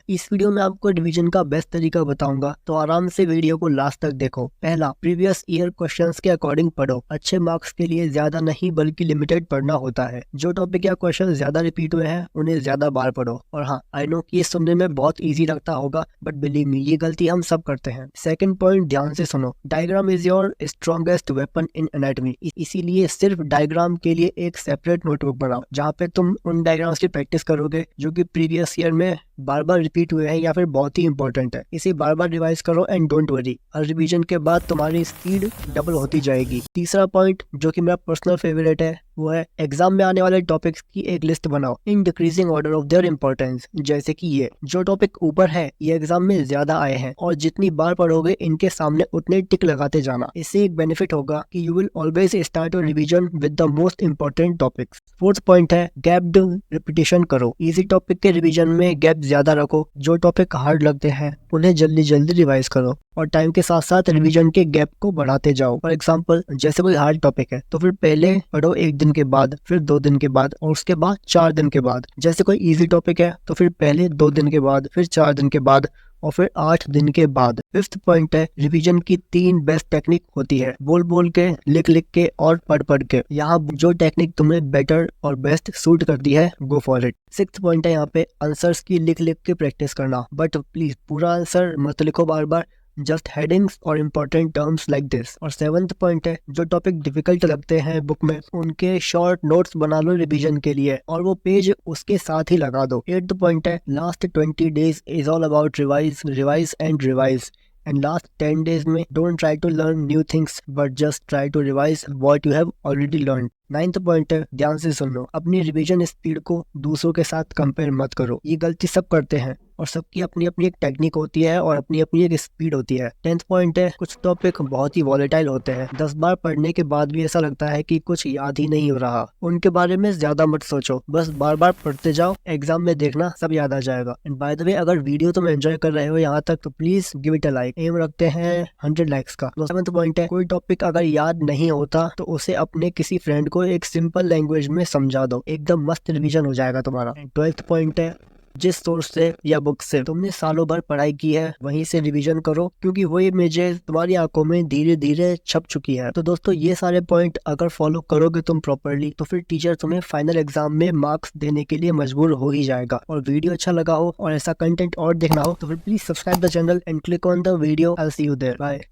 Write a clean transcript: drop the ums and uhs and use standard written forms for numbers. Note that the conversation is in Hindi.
इस वीडियो में आपको रिवीजन का बेस्ट तरीका बताऊंगा, तो आराम से वीडियो को लास्ट तक देखो। पहला, प्रीवियस ईयर क्वेश्चंस के अकॉर्डिंग पढ़ो। अच्छे मार्क्स के लिए ज्यादा नहीं बल्कि लिमिटेड पढ़ना होता है। जो टॉपिक या क्वेश्चन ज्यादा रिपीट हुए हैं उन्हें ज्यादा बार पढ़ो। और हाँ, आई नो कि ये सुनने में बहुत ईजी लगता होगा, बट बिलीव मी, ये गलती हम सब करते हैं। सेकंड पॉइंट, ध्यान से सुनो। Diagram is your strongest weapon in anatomy. इसीलिए सिर्फ डायग्राम के लिए एक सेपरेट नोटबुक बनाओ, जहाँ पे तुम उन डायग्राम्स की प्रैक्टिस करोगे जो कि प्रीवियस ईयर में बार बार रिपीट हुए हैं या फिर बहुत ही इंपॉर्टेंट है। इसे बार बार रिवाइज करो and don't worry, her revision के बाद तुम्हारी स्पीड डबल होती जाएगी। तीसरा पॉइंट, जो कि मेरा पर्सनल फेवरेट है, वो है एग्जाम में आने वाले टॉपिक्स की एक लिस्ट बनाओ in decreasing order of their importance. जैसे कि ये जो टॉपिक ऊपर है ये एग्जाम में ज्यादा आए हैं, और जितनी बार पढ़ोगे इनके सामने उतने टिक लगाते जाना। इससे एक बेनिफिट होगा कि you will always start your revision with the most important topics. Fourth point है, गैप्ड रिपीटेशन करो। इजी टॉपिक के रिवीजन में गैप ज्यादा रखो। जो टॉपिक हार्ड लगते हैं उन्हें जल्दी जल्दी रिवाइज करो और टाइम के साथ साथ रिवीजन के गैप को बढ़ाते जाओ। फॉर एग्जांपल, जैसे कोई हार्ड टॉपिक है तो फिर पहले पढ़ो 1 दिन के बाद, फिर 2 दिन के बाद, और उसके बाद 4 दिन के बाद। जैसे कोई इजी टॉपिक है तो फिर पहले 2 दिन के बाद, फिर 4 दिन के बाद, और फिर 8 दिन के बाद। फिफ्थ पॉइंट है, रिवीजन की 3 बेस्ट टेक्निक होती है। बोल बोल के, लिख लिख के और पढ़ पढ़ के। यहाँ जो टेक्निक तुम्हें बेटर और बेस्ट सूट करती है, go for it. Sixth point है यहाँ पे आंसर्स की लिख लिख के प्रैक्टिस करना, बट प्लीज पूरा आंसर मत लिखो बार बार, जस्ट हेडिंग्स और इम्पोर्टेंट टर्म्स लाइक दिस। और सेवंथ पॉइंट है, जो टॉपिक डिफिकल्ट लगते हैं बुक में उनके शॉर्ट नोट्स बना लो रिवीजन के लिए, और वो पेज उसके साथ ही लगा दो। एट्थ पॉइंट है, last 20 days is all about revise revise and revise, and last 10 days में don't try to learn new things but just try to revise what you have already learn. Ninth point है, ध्यान से सुन लो। अपनी रिवीजन स्पीड को दूसरों के साथ कंपेयर मत करो। ये गलती सब करते हैं और सबकी अपनी अपनी एक टेक्निक होती है और अपनी अपनी एक स्पीड होती है। 10th पॉइंट है, कुछ टॉपिक बहुत ही वॉलेटाइल होते हैं। 10 बार पढ़ने के बाद भी ऐसा लगता है कि कुछ याद ही नहीं हो रहा। उनके बारे में ज्यादा मत सोचो, बस बार बार पढ़ते जाओ, एग्जाम में देखना सब याद आ जाएगा। एंड बाय द वे, अगर वीडियो तुम एंजॉय कर रहे हो यहाँ तक तो please give it a like. एम रखते हैं 100 लाइक्स का। 7th पॉइंट है, कोई टॉपिक अगर याद नहीं होता तो उसे अपने किसी फ्रेंड को एक सिंपल लैंग्वेज में समझा दो, एकदम मस्त रिवीजन हो जाएगा तुम्हारा। 12th पॉइंट है, जिस सोर्स से या बुक से तुमने सालों भर पढ़ाई की है वहीं से रिवीजन करो, क्योंकि वो इमेजेस तुम्हारी आंखों में धीरे धीरे छप चुकी है। तो दोस्तों, ये सारे पॉइंट अगर फॉलो करोगे तुम प्रॉपरली तो फिर टीचर तुम्हें फाइनल एग्जाम में मार्क्स देने के लिए मजबूर हो ही जाएगा। और वीडियो अच्छा लगा हो और ऐसा कंटेंट और देखना हो तो फिर please subscribe the channel and click on the video. I will see you there. Bye.